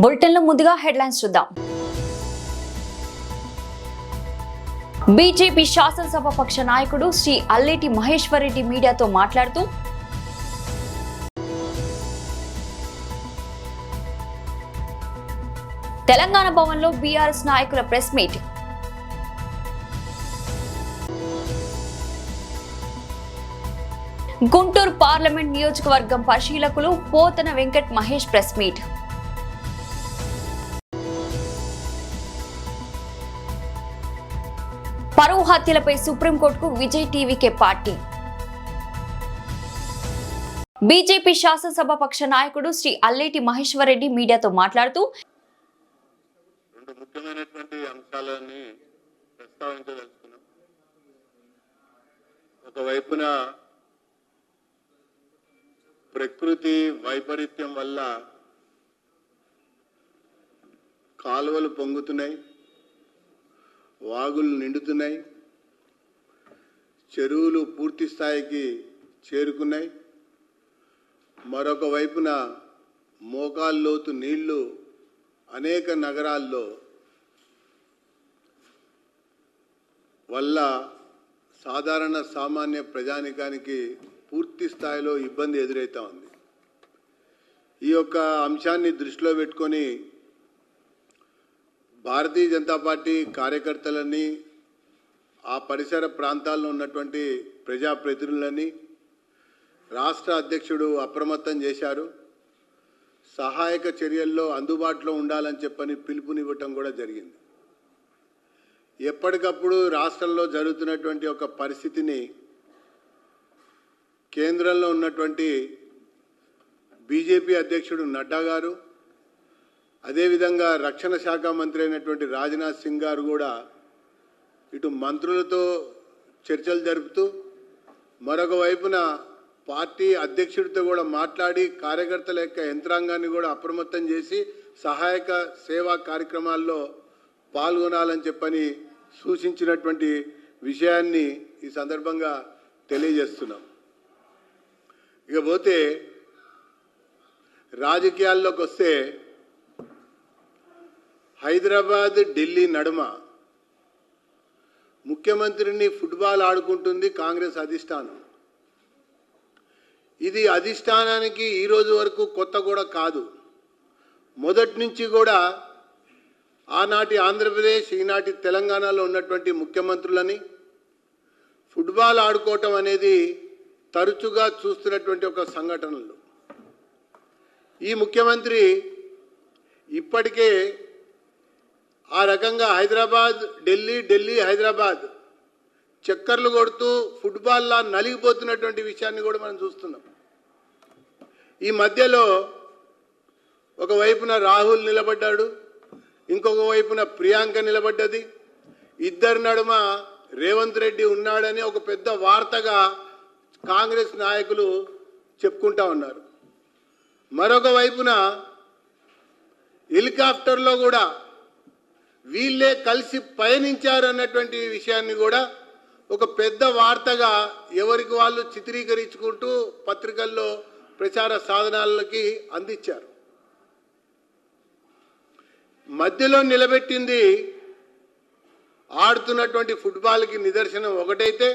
బులెటిన్లో ముందుగా హెడ్లైన్స్ చూద్దాం. బీజేపీ శాసనసభ పక్ష నాయకుడు శ్రీ అల్లేటి మహేశ్వర్ రెడ్డి మీడియాతో మాట్లాడుతూ తెలంగాణ భవన్లో బీఆర్ఎస్ నాయకుల ప్రెస్ మీట్. గుంటూరు పార్లమెంట్ నియోజకవర్గం పరిశీలకులు పోతన వెంకట్ మహేష్ ప్రెస్ మీట్. పరువు హత్యలపై సుప్రీంకోర్టుకు విజయ్ టీవీకే పార్టీ. బీజేపీ శాసనసభ పక్ష నాయకుడు శ్రీ అల్లేటి మహేశ్వర్ రెడ్డి మీడియాతో మాట్లాడుతూ రెండు ముఖ్యమైనటువంటి అంశాలని ప్రస్తావించదలుచుకున్నాం. ఒకవైపున ప్రకృతి వైపరీత్యం వల్ల కాలువలు పొంగుతున్నాయి, వాగులు నిండుతున్నాయి, చెరువులు పూర్తి స్థాయికి చేరుకున్నాయి. మరొక వైపున మోకాల్లోతు నీళ్లు అనేక నగరాల్లో వల్ల సాధారణ సామాన్య ప్రజానికానికి పూర్తి స్థాయిలో ఇబ్బంది ఎదురవుతా ఉంది. ఈ యొక్క అంశాన్ని దృష్టిలో పెట్టుకొని భారతీయ జనతా పార్టీ కార్యకర్తలని, ఆ పరిసర ప్రాంతాల్లో ఉన్నటువంటి ప్రజాప్రతినిధులని రాష్ట్ర అధ్యక్షుడు అప్రమత్తం చేశారు. సహాయక చర్యల్లో అందుబాటులో ఉండాలని చెప్పని పిలుపునివ్వటం కూడా జరిగింది. ఎప్పటికప్పుడు రాష్ట్రంలో జరుగుతున్నటువంటి ఒక పరిస్థితిని కేంద్రంలో ఉన్నటువంటి బీజేపీ అధ్యక్షుడు నడ్డా గారు, అదేవిధంగా రక్షణ శాఖ మంత్రి అయినటువంటి రాజ్నాథ్ సింగ్ గారు కూడా ఇటు మంత్రులతో చర్చలు జరుపుతూ మరొక వైపున పార్టీ అధ్యక్షుడితో కూడా మాట్లాడి కార్యకర్తల యొక్క యంత్రాంగాన్ని కూడా అప్రమత్తం చేసి సహాయక సేవా కార్యక్రమాల్లో పాల్గొనాలని చెప్పని సూచించినటువంటి విషయాన్ని ఈ సందర్భంగా తెలియజేస్తున్నాం. ఇకపోతే రాజకీయాల్లోకి వస్తే హైదరాబాద్ ఢిల్లీ నడుమ ముఖ్యమంత్రిని ఫుట్బాల్ ఆడుకుంటుంది కాంగ్రెస్ అధిష్టానం. ఇది అధిష్టానానికి ఈరోజు వరకు కొత్త కూడా కాదు. మొదటి నుంచి కూడా ఆనాటి ఆంధ్రప్రదేశ్, ఈనాటి తెలంగాణలో ఉన్నటువంటి ముఖ్యమంత్రులని ఫుట్బాల్ ఆడుకోవటం అనేది తరచుగా చూస్తున్నటువంటి ఒక సంఘటనలు. ఈ ముఖ్యమంత్రి ఇప్పటికే ఆ రకంగా హైదరాబాద్ ఢిల్లీ, ఢిల్లీ హైదరాబాద్ చక్కర్లు కొడుతూ ఫుట్బాల్లా నలిగిపోతున్నటువంటి విషయాన్ని కూడా మనం చూస్తున్నాం. ఈ మధ్యలో ఒకవైపున రాహుల్ నిలబడ్డాడు, ఇంకొక వైపున ప్రియాంక నిలబడ్డది. ఇద్దరి నడుమ రేవంత్ రెడ్డి ఉన్నాడని ఒక పెద్ద వార్తగా కాంగ్రెస్ నాయకులు చెప్పుకుంటా ఉన్నారు. మరొక వైపున హెలికాప్టర్లో కూడా వీళ్ళే కలిసి పయనించారు అన్నటువంటి విషయాన్ని కూడా ఒక పెద్ద వార్తగా ఎవరికి వాళ్ళు చిత్రీకరించుకుంటూ పత్రికల్లో ప్రచార సాధనాలకి అందించారు. మధ్యలో నిలబెట్టింది ఆడుతున్నటువంటి ఫుట్బాల్కి నిదర్శనం ఒకటైతే,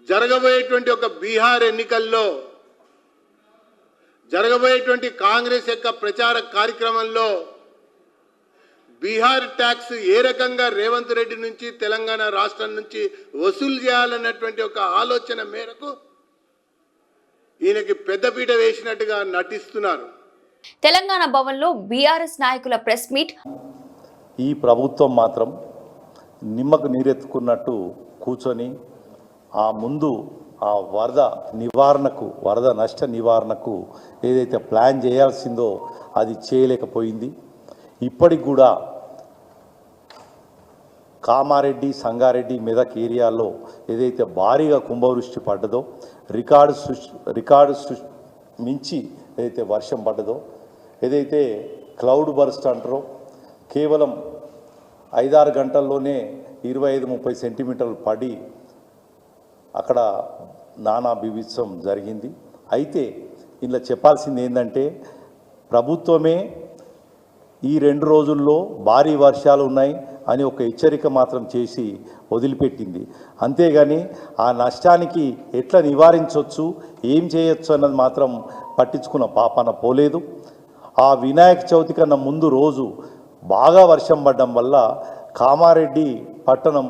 జరగబోయేటువంటి ఒక బీహార్ ఎన్నికల్లో జరగబోయేటువంటి కాంగ్రెస్ యొక్క ప్రచార కార్యక్రమంలో బీహార్ ట్యాక్స్ ఏ రకంగా రేవంత్ రెడ్డి నుంచి, తెలంగాణ రాష్ట్రం నుంచి వసూలు చేయాలన్నటువంటి ఒక ఆలోచన మేరకు ఈయనకి పెద్దపీట వేసినట్టుగా నటిస్తున్నారు. తెలంగాణ భవన్లో బీఆర్ఎస్ నాయకుల ప్రెస్ మీట్. ఈ ప్రభుత్వం మాత్రం నిమ్మకు నీరెత్తుకున్నట్టు కూర్చొని ఆ ముందు ఆ వరద నష్ట నివారణకు ఏదైతే ప్లాన్ చేయాల్సిందో అది చేయలేకపోయింది. ఇప్పటికి కూడా కామారెడ్డి, సంగారెడ్డి, మెదక్ ఏరియాలో ఏదైతే భారీగా కుంభవృష్టి పడ్డదో, రికార్డు మించి ఏదైతే వర్షం పడ్డదో, ఏదైతే క్లౌడ్ బర్స్ట్ అంటారో, కేవలం 5-6 గంటల్లోనే 25-30 సెంటీమీటర్లు పడి అక్కడ నానా బీభత్సం జరిగింది. అయితే ఇలా చెప్పాల్సింది ఏంటంటే ప్రభుత్వమే ఈ 2 రోజుల్లో భారీ వర్షాలు ఉన్నాయి అని ఒక హెచ్చరిక మాత్రం చేసి వదిలిపెట్టింది. అంతేగాని ఆ నష్టానికి ఎట్లా నివారించవచ్చు, ఏం చేయొచ్చు అన్నది మాత్రం పట్టించుకున్న పాపాన పోలేదు. ఆ వినాయక చవితి కన్నా ముందు రోజు బాగా వర్షం పడడం వల్ల కామారెడ్డి పట్టణం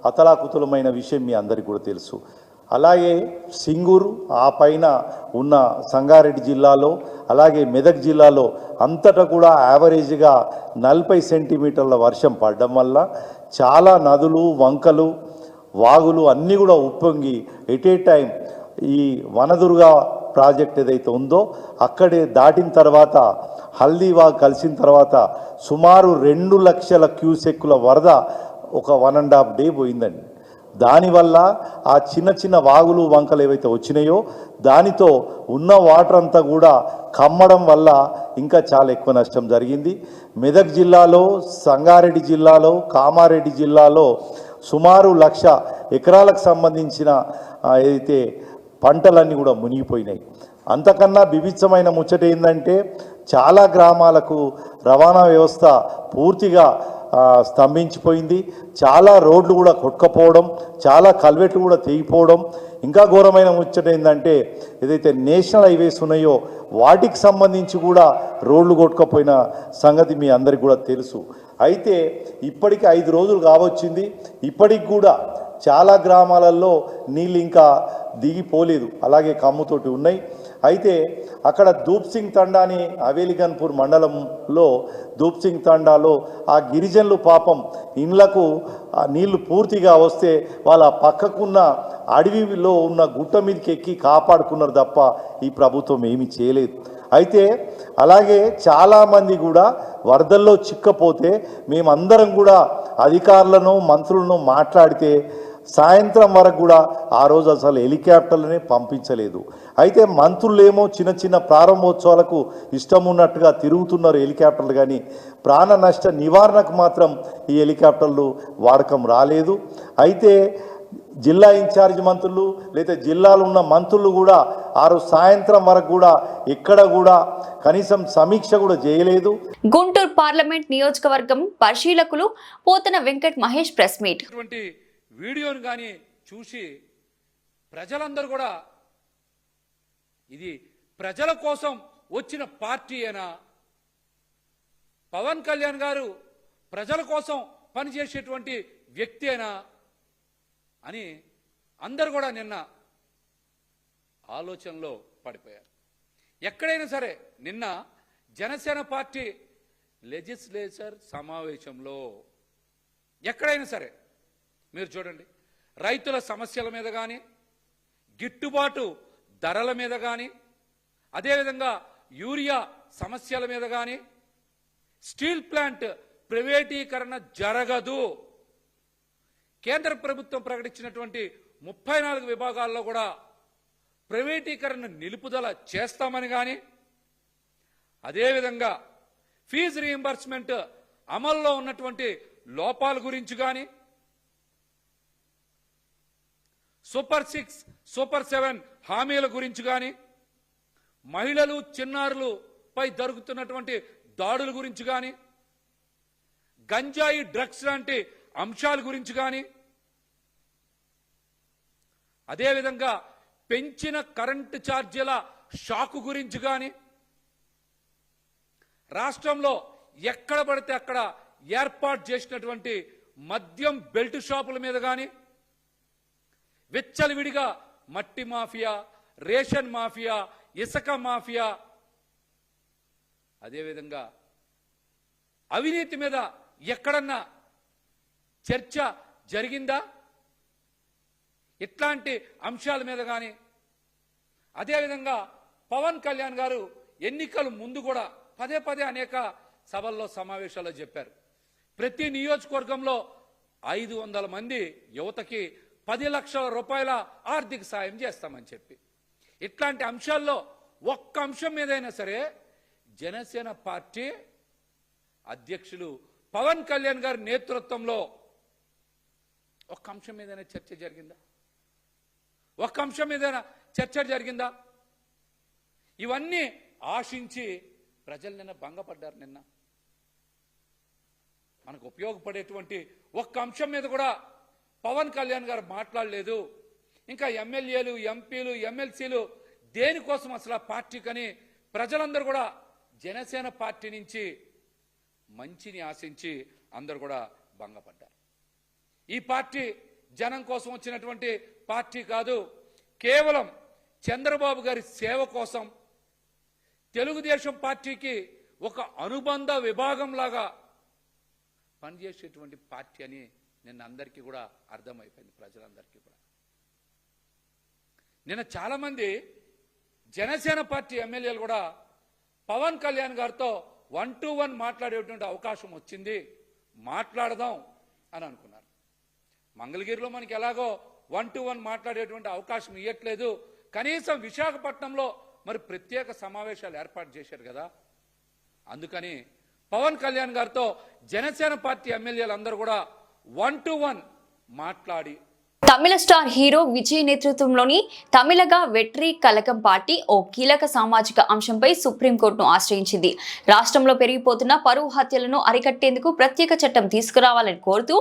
అతలాకుతలమైన విషయం మీ అందరికీ కూడా తెలుసు. అలాగే సింగూరు ఆ పైన ఉన్న సంగారెడ్డి జిల్లాలో అలాగే మెదక్ జిల్లాలో అంతటా కూడా యావరేజ్గా 40 సెంటీమీటర్ల వర్షం పడడం వల్ల చాలా నదులు, వంకలు, వాగులు అన్నీ కూడా ఉప్పొంగి ఎట్ ఏ టైం ఈ వనదుర్గ ప్రాజెక్ట్ ఏదైతే ఉందో అక్కడే దాటిన తర్వాత హల్దీవాగ్ కలిసిన తర్వాత సుమారు 2 లక్షల క్యూసెక్కుల వరద ఒక 1.5 డే పోయిందండి. దానివల్ల ఆ చిన్న చిన్న వాగులు, వంకలు ఏవైతే వచ్చినాయో దానితో ఉన్న వాటర్ అంతా కూడా కమ్మడం వల్ల ఇంకా చాలా ఎక్కువ నష్టం జరిగింది. మెదక్ జిల్లాలో, సంగారెడ్డి జిల్లాలో, కామారెడ్డి జిల్లాలో సుమారు 1,00,000 ఎకరాలకు సంబంధించిన ఏదైతే పంటలన్నీ కూడా మునిగిపోయినాయి. అంతకన్నా బిభిత్సమైన ముచ్చట ఏంటంటే చాలా గ్రామాలకు రవాణా వ్యవస్థ పూర్తిగా స్తంభించిపోయింది. చాలా రోడ్లు కూడా కొట్టుకపోవడం, చాలా కల్వెట్లు కూడా తెగిపోవడం. ఇంకా ఘోరమైన ముచ్చట ఏంటంటే ఏదైతే నేషనల్ హైవేస్ ఉన్నాయో వాటికి సంబంధించి కూడా రోడ్లు కొట్టుకపోయిన సంగతి మీ అందరికీ కూడా తెలుసు. అయితే ఇప్పటికి 5 రోజులు కావచ్చింది, ఇప్పటికి కూడా చాలా గ్రామాలలో నీళ్ళు ఇంకా దిగిపోలేదు, అలాగే కమ్ముతోటి ఉన్నాయి. అయితే అక్కడ ధూప్ సింగ్ తండా అని హవేలిగన్పూర్ మండలంలో ధూప్ సింగ్ తండాలో ఆ గిరిజనులు పాపం ఇండ్లకు నీళ్లు పూర్తిగా వస్తే వాళ్ళ పక్కకున్న అడవిలో ఉన్న గుట్ట మీదకి ఎక్కి కాపాడుకున్నారు తప్ప ఈ ప్రభుత్వం ఏమీ చేయలేదు. అయితే అలాగే చాలామంది కూడా వరదల్లో చిక్కపోతే మేమందరం కూడా అధికారులను, మంత్రులను మాట్లాడితే సాయంత్రం వరకు కూడా ఆ రోజు అసలు హెలికాప్టర్లనే పంపించలేదు. అయితే మంత్రులేమో చిన్న చిన్న ప్రారంభోత్సవాలకు ఇష్టం ఉన్నట్టుగా తిరుగుతున్నారు హెలికాప్టర్లు, కానీ ప్రాణ నష్ట నివారణకు మాత్రం ఈ హెలికాప్టర్లు వాడకం రాలేదు. అయితే జిల్లా ఇన్ఛార్జ్ మంత్రులు లేదా జిల్లాలో ఉన్న మంత్రులు కూడా ఆ రోజు సాయంత్రం వరకు కూడా ఎక్కడ కూడా కనీసం సమీక్ష కూడా చేయలేదు. గుంటూరు పార్లమెంట్ నియోజకవర్గం పరిశీలకులు పోతన వెంకట్ మహేష్ ప్రెస్ మీట్. వీడియోని కానీ చూసి ప్రజలందరూ కూడా ఇది ప్రజల కోసం వచ్చిన పార్టీ అయినా, పవన్ కళ్యాణ్ గారు ప్రజల కోసం పనిచేసేటువంటి వ్యక్తి అయినా అని అందరూ కూడా నిన్న ఆలోచనలో పడిపోయారు. ఎక్కడైనా సరే నిన్న జనసేన పార్టీ లెజిస్లేచర్ సమావేశంలో ఎక్కడైనా సరే మీరు చూడండి, రైతుల సమస్యల మీద కానీ, గిట్టుబాటు ధరల మీద కానీ, అదేవిధంగా యూరియా సమస్యల మీద కానీ, స్టీల్ ప్లాంట్ ప్రైవేటీకరణ జరగదు, కేంద్ర ప్రభుత్వం ప్రకటించినటువంటి 34 విభాగాల్లో కూడా ప్రైవేటీకరణ నిలుపుదల చేస్తామని కానీ, అదేవిధంగా ఫీజు రీయింబర్స్మెంట్ అమల్లో ఉన్నటువంటి లోపాల గురించి కానీ, సూపర్ 6, సూపర్ 7 హామీల గురించి కానీ, మహిళలు, చిన్నారులు పై జరుగుతున్నటువంటి దాడుల గురించి కానీ, గంజాయి, డ్రగ్స్ లాంటి అంశాల గురించి కానీ, అదేవిధంగా పెంచిన కరెంటు ఛార్జీల షాకు గురించి కానీ, రాష్ట్రంలో ఎక్కడ పడితే అక్కడ ఏర్పాటు చేసినటువంటి మద్యం బెల్ట్ షాపుల మీద కానీ, విచ్చలవిడిగా మట్టి మాఫియా, రేషన్ మాఫియా, ఇసుక మాఫియా, అదేవిధంగా అవినీతి మీద ఎక్కడన్నా చర్చ జరిగిందా? ఇట్లాంటి అంశాల మీద కానీ, అదేవిధంగా పవన్ కళ్యాణ్ గారు ఎన్నికల ముందు కూడా పదే పదే అనేక సభల్లో, సమావేశాల్లో చెప్పారు, ప్రతి నియోజకవర్గంలో 500 మంది యువతకి 10 లక్షల రూపాయల ఆర్థిక సాయం చేస్తామని చెప్పి. ఇట్లాంటి అంశాల్లో ఒక్క అంశం మీదైనా సరే జనసేన పార్టీ అధ్యక్షులు పవన్ కళ్యాణ్ గారి నేతృత్వంలో ఒక్క అంశం మీదైనా చర్చ జరిగిందా? ఒక్క అంశం మీదైనా చర్చ జరిగిందా? ఇవన్నీ ఆశించి ప్రజలు నిన్న భంగపడ్డారు. నిన్న మనకు ఉపయోగపడేటువంటి ఒక్క అంశం మీద కూడా పవన్ కళ్యాణ్ గారు మాట్లాడలేదు. ఇంకా ఎమ్మెల్యేలు, ఎంపీలు, ఎమ్మెల్సీలు దేనికోసం అసలు ఆ పార్టీకని ప్రజలందరూ కూడా జనసేన పార్టీ నుంచి మంచిని ఆశించి అందరూ కూడా భంగపడ్డారు. ఈ పార్టీ జనం కోసం వచ్చినటువంటి పార్టీ కాదు, కేవలం చంద్రబాబు గారి సేవ కోసం తెలుగుదేశం పార్టీకి ఒక అనుబంధ విభాగంలాగా పనిచేసేటువంటి పార్టీ అని నిన్న అందరికీ కూడా అర్థమైపోయింది, ప్రజలందరికీ కూడా. నిన్న చాలామంది జనసేన పార్టీ ఎమ్మెల్యేలు కూడా పవన్ కళ్యాణ్ గారితో 1-to-1 మాట్లాడేటువంటి అవకాశం వచ్చింది, మాట్లాడదాం అని అనుకున్నారు. మంగళగిరిలో మనకి ఎలాగో 1-to-1 మాట్లాడేటువంటి అవకాశం ఇవ్వట్లేదు, కనీసం విశాఖపట్నంలో మరి ప్రత్యేక సమావేశాలు ఏర్పాటు చేశారు కదా. అందుకని పవన్ కళ్యాణ్ గారితో జనసేన పార్టీ ఎమ్మెల్యేలు అందరూ కూడా 1-to-1 మాట్లాడి తమిళ స్టార్ హీరో విజయ్ నేతృత్వంలోని తమిళగా వెట్రి కలకం పార్టీ ఓ కీలక సామాజిక అంశంపై సుప్రీంకోర్టును ఆశ్రయించింది. రాష్ట్రంలో పెరిగిపోతున్న పరువు హత్యలను అరికట్టేందుకు ప్రత్యేక చట్టం తీసుకురావాలని కోరుతూ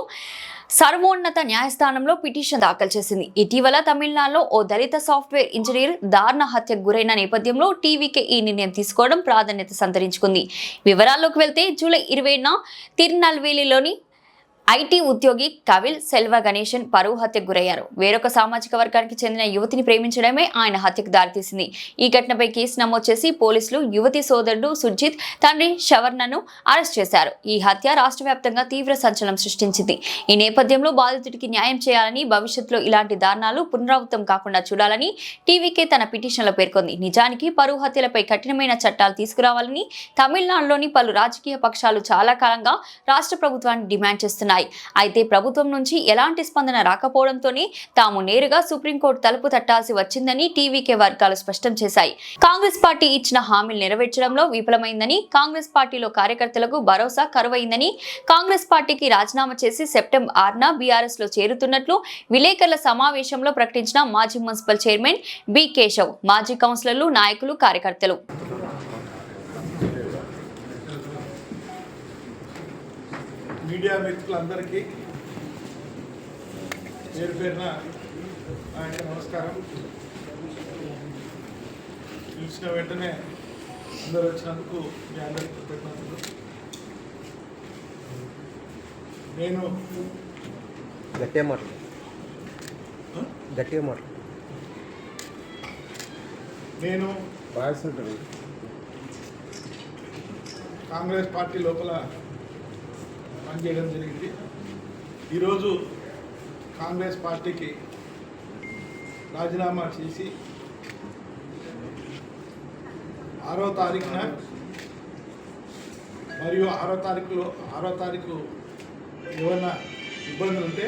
సర్వోన్నత న్యాయస్థానంలో పిటిషన్ దాఖలు చేసింది. ఇటీవల తమిళనాడులో ఓ దళిత సాఫ్ట్వేర్ ఇంజనీర్ దారుణ హత్యకు గురైన నేపథ్యంలో టీవీకే ఈ నిర్ణయం తీసుకోవడం ప్రాధాన్యత సంతరించుకుంది. వివరాల్లోకి వెళ్తే జూలై 20న తిరునల్వేలిలోని ఐటీ ఉద్యోగి కవిల్ సెల్వ గణేశన్ పరువు హత్యకు గురయ్యారు. వేరొక సామాజిక వర్గానికి చెందిన యువతిని ప్రేమించడమే ఆయన హత్యకు దారితీసింది. ఈ ఘటనపై కేసు నమోదు చేసి పోలీసులు యువతి సోదరుడు సుర్జిత్, తండ్రి షవర్ణను అరెస్ట్ చేశారు. ఈ హత్య రాష్ట్ర వ్యాప్తంగా తీవ్ర సంచలనం సృష్టించింది. ఈ నేపథ్యంలో బాధితుడికి న్యాయం చేయాలని, భవిష్యత్తులో ఇలాంటి దారుణాలు పునరావృతం కాకుండా చూడాలని టీవీకే తన పిటిషన్లో పేర్కొంది. నిజానికి పరువు హత్యలపై కఠినమైన చట్టాలు తీసుకురావాలని తమిళనాడులోని పలు రాజకీయ పక్షాలు చాలా కాలంగా రాష్ట్ర ప్రభుత్వాన్ని డిమాండ్ చేస్తున్నాయి. అయితే ప్రభుత్వం నుంచి ఎలాంటి స్పందన రాకపోవడంతోనే తాము నేరుగా సుప్రీంకోర్టు తలుపు తట్టాల్సి వచ్చిందని టీవీకే వర్గాలు స్పష్టం చేశాయి. కాంగ్రెస్ పార్టీ ఇచ్చిన హామీలు నెరవేర్చడంలో విఫలమైందని, కాంగ్రెస్ పార్టీలో కార్యకర్తలకు భరోసా కరువైందని, కాంగ్రెస్ పార్టీకి రాజీనామా చేసి సెప్టెంబర్ 6న బీఆర్ఎస్ లో చేరుతున్నట్లు విలేకరుల సమావేశంలో ప్రకటించిన మాజీ మున్సిపల్ చైర్మన్ బి కేశవ్, మాజీ కౌన్సిలర్లు, నాయకులు, కార్యకర్తలు. మీడియా మిత్రులందరికీ పేరు పేరున ఆయన నమస్కారం. పిలిచిన వెంటనే అందరూ వచ్చినందుకు మీ అందరికీ కృతజ్ఞతలు. నేను కాంగ్రెస్ పార్టీ లోపల పనిచేయడం జరిగింది. ఈరోజు కాంగ్రెస్ పార్టీకి రాజీనామా చేసి 6వ తారీఖున మరియు 6వ తారీఖు ఏమైనా ఇబ్బందులు ఉంటే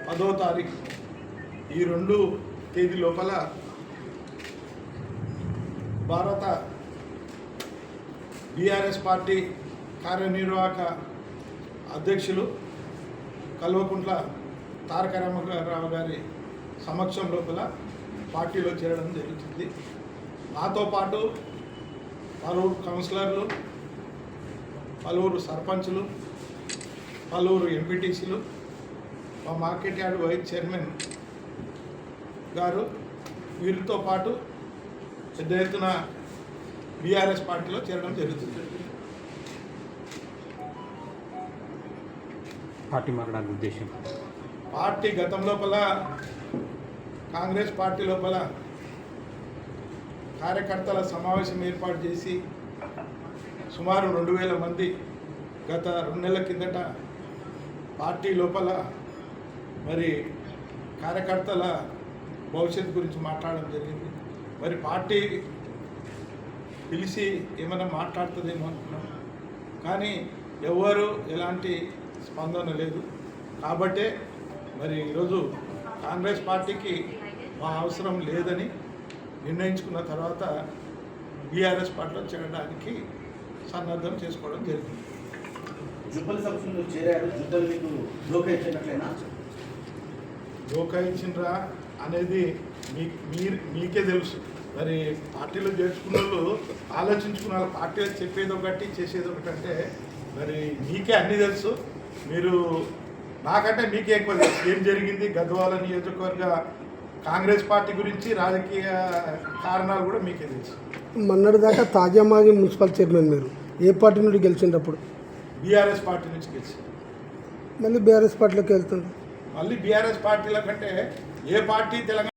10వ తారీఖు ఈ 2 తేదీ లోపల భారత బీఆర్ఎస్ పార్టీ కార్యనిర్వాహక అధ్యక్షులు కల్వకుంట్ల తారక రామారావు గారి సమక్షం లోపల పార్టీలో చేరడం జరుగుతుంది. నాతో పాటు పలువురు కౌన్సిలర్లు, పలువురు సర్పంచులు, పలువురు ఎంపీటీసీలు, మా మార్కెట్ యార్డ్ వైస్ చైర్మన్ గారు, వీరితో పాటు పెద్ద ఎత్తున బీఆర్ఎస్ పార్టీలో చేరడం జరుగుతుంది. పార్టీ మారడానికి ఉద్దేశం, పార్టీ గతం లోపల కాంగ్రెస్ పార్టీ లోపల కార్యకర్తల సమావేశం ఏర్పాటు చేసి సుమారు 2000 మంది గత 2 నెలల కిందట పార్టీ లోపల మరి కార్యకర్తల భవిష్యత్తు గురించి మాట్లాడడం జరిగింది. మరి పార్టీ పిలిచి ఏమైనా మాట్లాడుతుందేమో అనుకున్నాం, కానీ ఎవరు ఎలాంటి స్పందన లేదు. కాబట్టే మరి ఈరోజు కాంగ్రెస్ పార్టీకి మా అవసరం లేదని నిర్ణయించుకున్న తర్వాత బీఆర్ఎస్ పార్టీలో చేరడానికి సన్నద్ధం చేసుకోవడం జరిగింది. జుబ్బల్ సంస్థలో చేరారు, జుబ్బల్ మీకు లోకైచ్చినట్లేనా? లోకైచ్చినరా అనేది మీకే తెలుసు. మరి పార్టీలో చేర్చుకున్న వాళ్ళు ఆలోచించుకున్న వాళ్ళు పార్టీలో చెప్పేది ఒకటి చేసేది ఒకటి అంటే మరి మీకే అన్నీ తెలుసు. మీరు నాకంటే మీకే ఎక్కువ తెలుసు ఏం జరిగింది గద్వాల నియోజకవర్గ కాంగ్రెస్ పార్టీ గురించి, రాజకీయ కారణాలు కూడా మీకే తెలుసు. మొన్నటిదాకా తాజామాగి మున్సిపల్ చైర్మన్ మీరు ఏ పార్టీ నుండి గెలిచినప్పుడు? బీఆర్ఎస్ పార్టీ నుంచి గెలిచి మళ్ళీ బీఆర్ఎస్ పార్టీలోకి వెళ్తుంది. మళ్ళీ బీఆర్ఎస్ పార్టీల కంటే ఏ పార్టీ తెలంగాణ